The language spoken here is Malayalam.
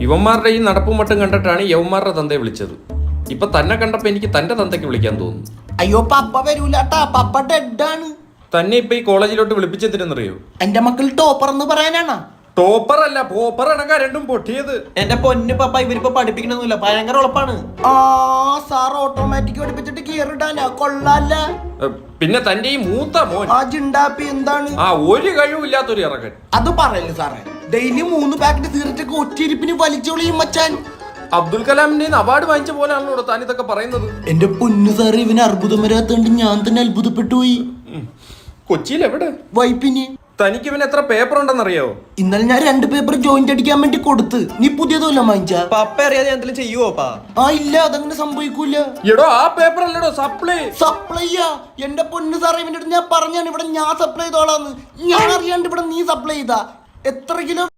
ഇവന്മാരുടെ ഈ നടപ്പും മട്ടും കണ്ടിട്ടാണ് യവന്മാരുടെ തന്തയെ വിളിച്ചത്. ഇപ്പൊ തന്നെ കണ്ടപ്പോ എനിക്ക് തന്റെ തന്തയ്ക്ക് വിളിക്കാൻ തോന്നുന്നു. അയ്യോ പപ്പ വരൂലാട്ടാ, പപ്പ ഡെഡാണ്. തന്നെ ഇപ്പൊ ഈ കോളേജിലോട്ട് വിളിപ്പിച്ചെന്തിനെന്നറിയോ? എന്റെ മക്കൾ ടോപ്പർ എന്ന് പറയാനാണ്. ടോപ്പർ അല്ല, പോപ്പർ അടങ്ങാ രണ്ടും പൊട്ടിയത്. എന്റെ പൊന്നു പപ്പ, ഇവരിപ്പോ പഠിപ്പിക്കണമെന്നില്ല, ഭയങ്കര ഉളപ്പാണ്. ആ സാർ ഓട്ടോമാറ്റിക് പഠിപ്പിച്ചിട്ട് കീറിടാനാ, കൊള്ളാല്ല. പിന്നെ തന്റെ ഈ മൂത്ത മോൻ ആ ജിണ്ടാപ്പി എന്താണ്? ആ ഒരു കഴിവില്ലാത്തൊരു ഇറക്കൻ. അത് പറയല്ലേ സാറേ, ഡെയിലി 3 പാക്കറ്റ് സിഗരറ്റ് ഒറ്റയിരിപ്പിന് വലിച്ചോളിയും മച്ചാൻ. അബ്ദുൽ കലാമിന്റെ അവാർഡ് വാങ്ങിച്ച പോലെയാണല്ലോ താൻ ഇതൊക്കെ പറയുന്നത്. എന്റെ പൊന്നു സാറ്, ഇവന് അർബുദം വരാത്തോണ്ട് ഞാൻ തന്നെ അത്ഭുതപ്പെട്ടു പോയി. കൊച്ചിയിൽ എവിടെ? വൈപ്പിന്. തനിക്ക് ഇവന് എത്ര പേപ്പർ ഉണ്ടെന്നറിയോ? ഇന്നലെ ഞാൻ 2 പേപ്പർ ജോയിന്റ് അടിക്കാൻ വേണ്ടി കൊടുത്ത്. നീ പുതിയതല്ല വാങ്ങിച്ച? പപ്പ അറിയാതെ ഞാൻ എന്തെങ്കിലും ചെയ്യുവോപ്പാ? ആ ഇല്ല, അതങ്ങനെ സംഭവിക്കൂല. എടോ ആ പേപ്പർ അല്ലടോ സപ്ലൈ. സപ്ലൈയാ? എന്റെ പൊന്നു സാറേ, ഇവന്റെ അടുത്ത് ഞാൻ പറഞ്ഞാണ് ഇവിടെ ഞാൻ സപ്ലൈ ചെയ്തോളാന്ന്. ഞാൻ അറിയാണ്ട് ഇവിടെ നീ സപ്ലൈ ചെയ്താ. എത്ര കിലോ